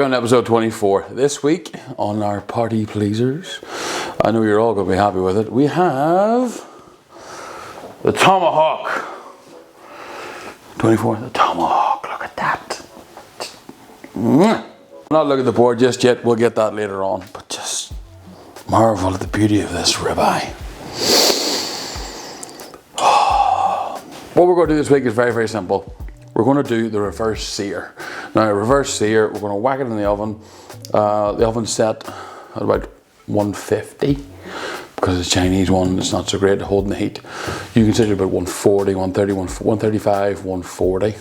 On episode 24 this week on our party pleasers, I know you're all going to be happy with it. We have the Tomahawk 24, the Tomahawk. Look at that. Not looking at the board just yet. We'll get that later on, but just marvel at the beauty of this ribeye. What we're going to do this week is very, very simple. We're going to do the reverse sear. Now, reverse sear, we're going to whack it in the oven. The oven's set at about 150 because it's a Chinese one. It's not so great at holding the heat. You can set it about 140, 130, 135, 140.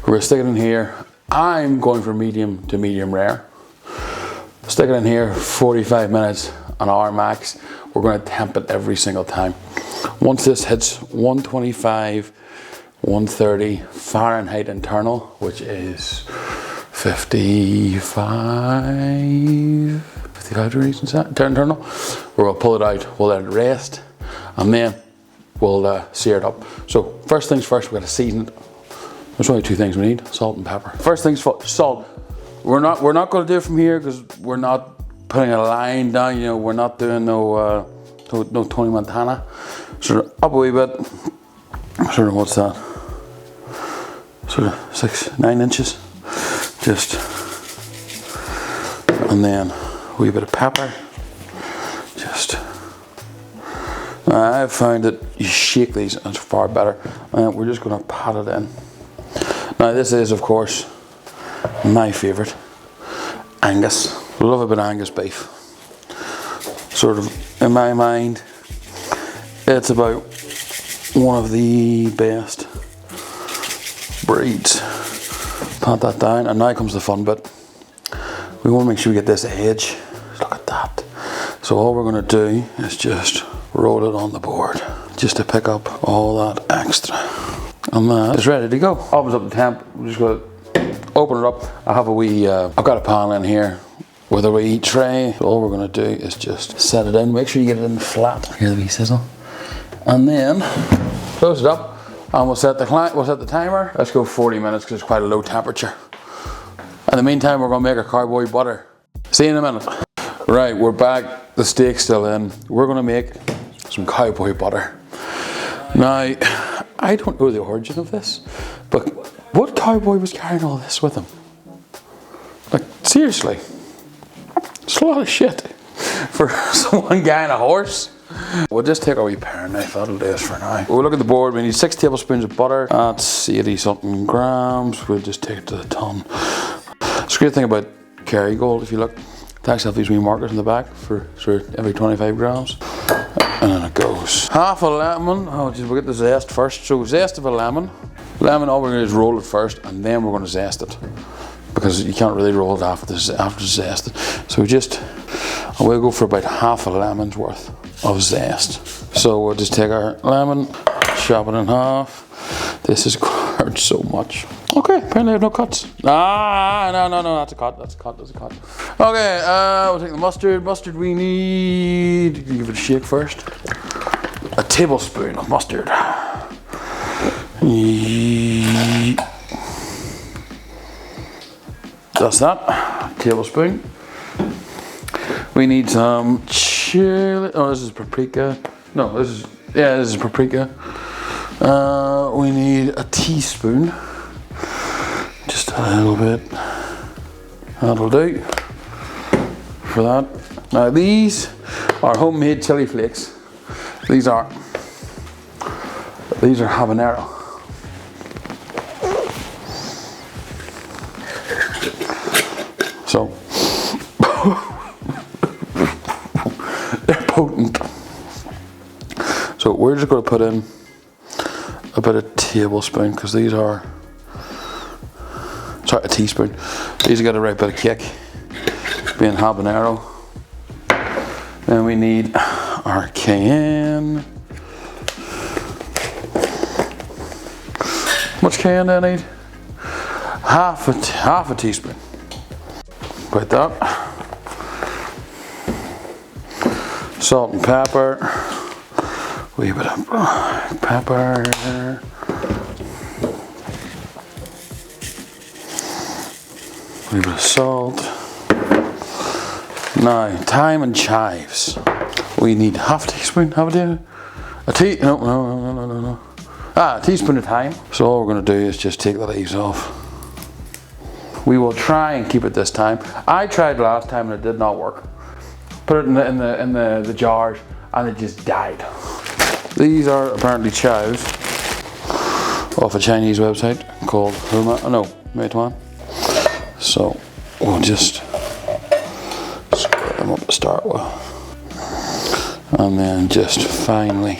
We're going to stick it in here. I'm going for medium to medium rare. Stick it in here 45 minutes, an hour max. We're going to temp it every single time. Once this hits 125, 130 Fahrenheit internal, which is 55 degrees internal, we're going to pull it out, we'll let it rest, and then we'll sear it up. So first things first, we're going to season it. There's only two things we need: salt and pepper. First things first, salt. We're not going to do it from here because we're not putting a line down. You know, we're not doing no Tony Montana. Sort of up a wee bit. Sort of, what's that? Sort of 6-9 inches. Just, and then a wee bit of pepper. Just. I've found that you shake these, and it's far better. And we're just going to pat it in. Now this is, of course, my favourite, Angus. Love a bit of Angus beef. Sort of, in my mind, it's about one of the best breeds. Pat that down, and now comes the fun bit. We want to make sure we get this edge. Look at that. So all we're going to do is just roll it on the board, just to pick up all that extra. And that is ready to go. Oven's up to temp. We're just going to open it up. I have a wee, I've got a pan in here with a wee tray. So all we're going to do is just set it in. Make sure you get it in flat. Hear the wee sizzle. And then close it up, and we'll set the timer. Let's go 40 minutes because it's quite a low temperature. In the meantime, we're going to make our cowboy butter. See you in a minute. Right, we're back. The steak's still in. We're going to make some cowboy butter. Now, I don't know the origin of this, but what cowboy was carrying all this with him? Like, seriously, it's a lot of shit for one guy on a horse. We'll just take our wee paring knife, that'll do us for now. We'll look at the board. We need 6 tablespoons of butter. That's 80 something grams. We'll just take it to the ton. It's a great thing about Kerrygold, if you look, it actually have these wee markers in the back for every 25 grams. And then it goes. Half a lemon. Oh, geez, we'll get the zest first. So zest of a lemon. Lemon, all we're going to do is roll it first, and then we're going to zest it, because you can't really roll it after zest it. So we'll go for about half a lemon's worth of zest. So we'll just take our lemon, chop it in half. This is hurt so much. Okay, apparently I have no cuts. No, that's a cut. Okay, we'll take the mustard. Mustard we need, give it a shake first. A tablespoon of mustard. That's that, tablespoon. We need some chili. Oh, this is paprika. No, this is paprika. We need a teaspoon. Just a little bit. That'll do for that. Now these are homemade chili flakes. These are habanero. So they're potent. So we're just going to put in a bit of tablespoon, because these are, sorry, a teaspoon. These got a right bit of kick, being habanero. Then we need our cayenne. How much cayenne do I need? Half a teaspoon. Like that. Salt and pepper. Wee bit of pepper. A little bit of salt. Now, thyme and chives. We need half a teaspoon, no, a teaspoon of thyme. So all we're going to do is just take the leaves off. We will try and keep it this time. I tried last time and it did not work. Put it in the jars and it just died. These are apparently chives off a Chinese website called Meituan. So we'll just square them up to start with, and then just finally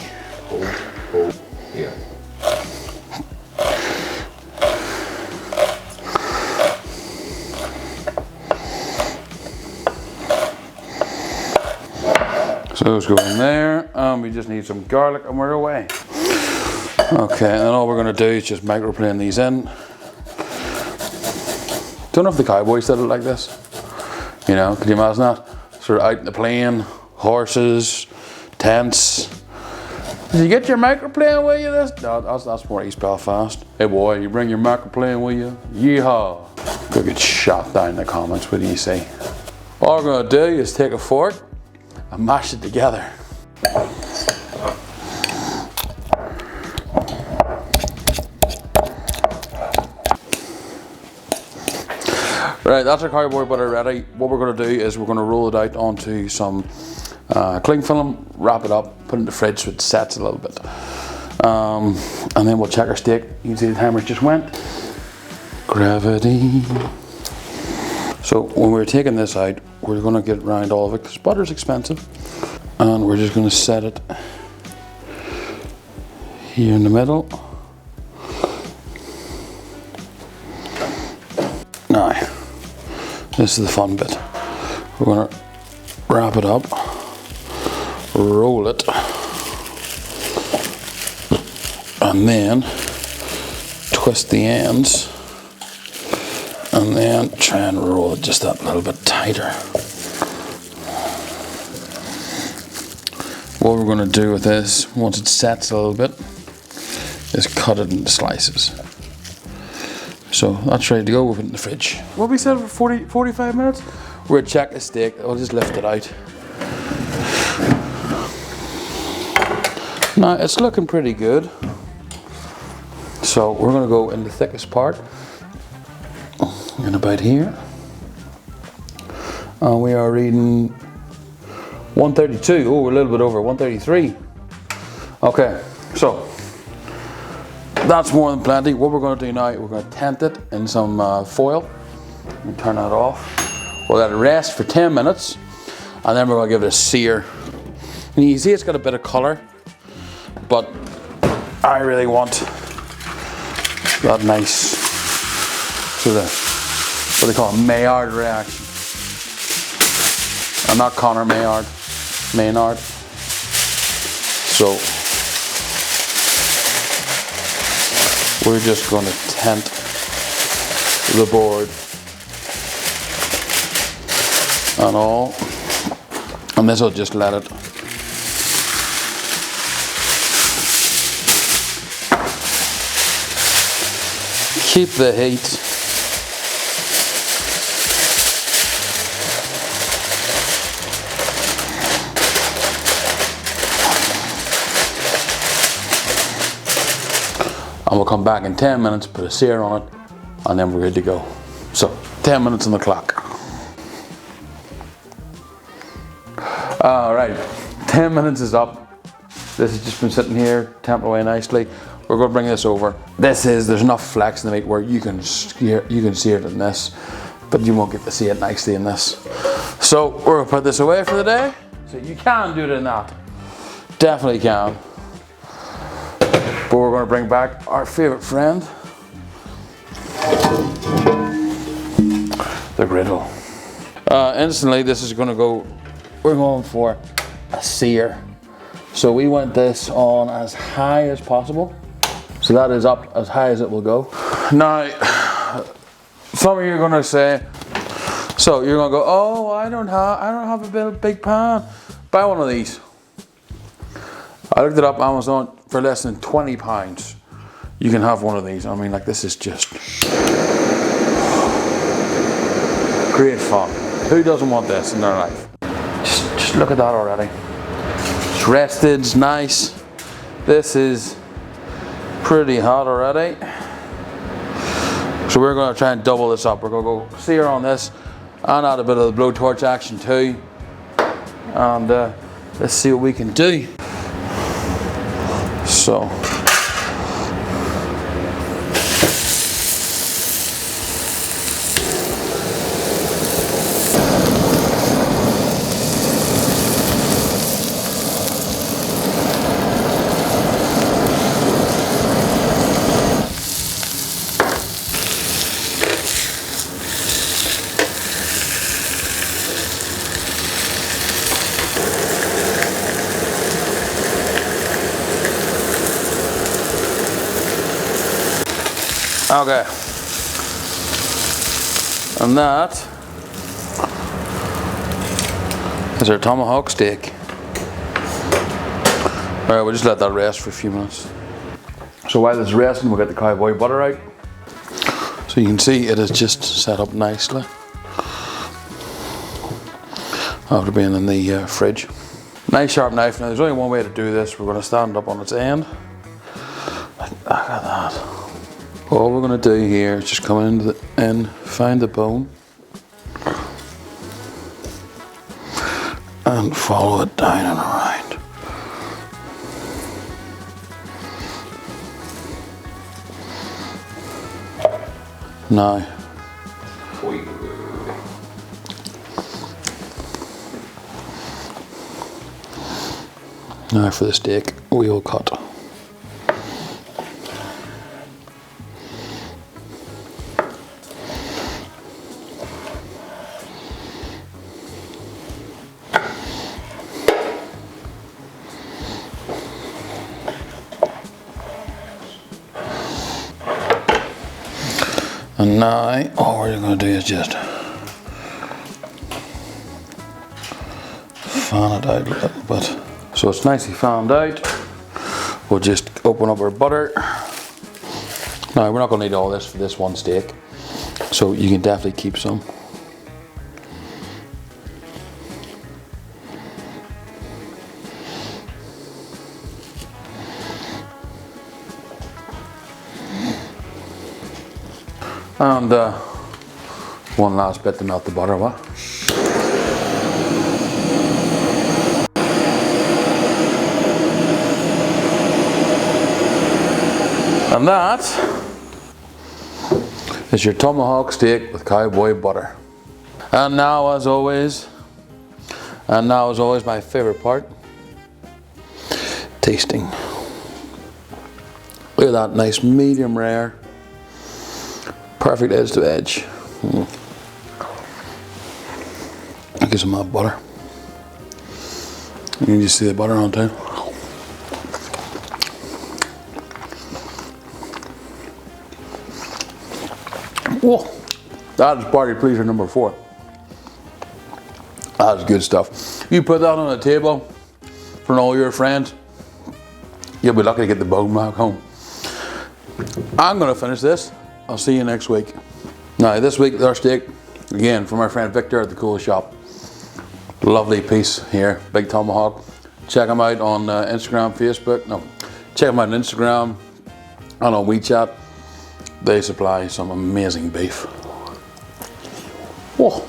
yeah. So those go in there, and we just need some garlic and we're away. Okay, and then all we're going to do is just microplane these in. Don't know if the cowboys did it like this. You know, could you imagine that? Sort of out in the plain, horses, tents. Did you get your microplane with you? No, that's more East Belfast. Hey boy, you bring your microplane with you? Yeehaw. Go get shot down in the comments, what do you say? All we're going to do is take a fork and mash it together. Right, that's our cowboy butter ready. What we're going to do is we're going to roll it out onto some cling film, wrap it up, put it in the fridge so it sets a little bit. And then we'll check our steak. You can see the timer just went. Gravity. So when we're taking this out, we're going to get around all of it because butter's expensive. And we're just going to set it here in the middle. Now, this is the fun bit. We're going to wrap it up, roll it, and then twist the ends, and then try and roll it just that little bit tighter. What we're going to do with this, once it sets a little bit, is cut it into slices. So that's ready to go. We'll put it in the fridge. What we said for 45 minutes? We're going to check the steak. I'll just lift it out. Now it's looking pretty good. So we're going to go in the thickest part. And about here. And we are reading 132. Oh, we're a little bit over 133. Okay, so that's more than plenty. What we're going to do now, we're going to tent it in some foil and turn that off. We'll let it rest for 10 minutes and then we're going to give it a sear. And you see it's got a bit of colour, but I really want that nice sort of, what they call it, Maillard reaction. I'm not Conor Maillard, Maynard. So we're just going to tent the board and all, and this will just let it keep the heat. And we'll come back in 10 minutes, put a sear on it, and then we're ready to go. So, 10 minutes on the clock. All right, 10 minutes is up. This has just been sitting here, tempered away nicely. We're going to bring this over. There's enough flex in the meat where you can sear it in this, but you won't get to see it nicely in this. So, we're going to put this away for the day. So you can do it in that. Definitely can. But we're going to bring back our favorite friend, the griddle. Instantly, this is going to go, we're going for a sear. So we want this on as high as possible. So that is up as high as it will go. Now, some of you are going to say, so you're going to go, oh, I don't have a big pan. Buy one of these. I looked it up on Amazon. For less than £20, you can have one of these. I mean, like, this is just Great fun. Who doesn't want this in their life? Just look at that already. It's rested, it's nice. This is pretty hot already. So we're going to try and double this up. We're going to go sear on this and add a bit of the blowtorch action too. And let's see what we can do. So. Okay, and that is our tomahawk steak. Alright, we'll just let that rest for a few minutes. So while it's resting, we'll get the cowboy butter out. So you can see it is just set up nicely after being in the fridge. Nice sharp knife. Now there's only one way to do this. We're going to stand it up on its end. Look at that. All we're going to do here is just come into the end, find the bone, and follow it down and around. Now for the steak, we will cut. And now, all we're going to do is just fan it out a little bit. So it's nicely fanned out. We'll just open up our butter. Now, we're not going to need all this for this one steak, so you can definitely keep some. And one last bit to melt the butter with. And that is your tomahawk steak with cowboy butter. And now as always, my favorite part, tasting. Look at that, nice medium rare. Perfect edge to edge. I'll get some of that butter. You can just see the butter on top. Whoa, that is party pleaser number 4. That is good stuff. You put that on a table for all your friends, you'll be lucky to get the bone back home. I'm gonna finish this. I'll see you next week. Now this week our steak, again from our friend Victor at the Cool Shop. Lovely piece here, big tomahawk. Check them out on Instagram, Facebook. No, check them out on Instagram and on WeChat. They supply some amazing beef. Whoa.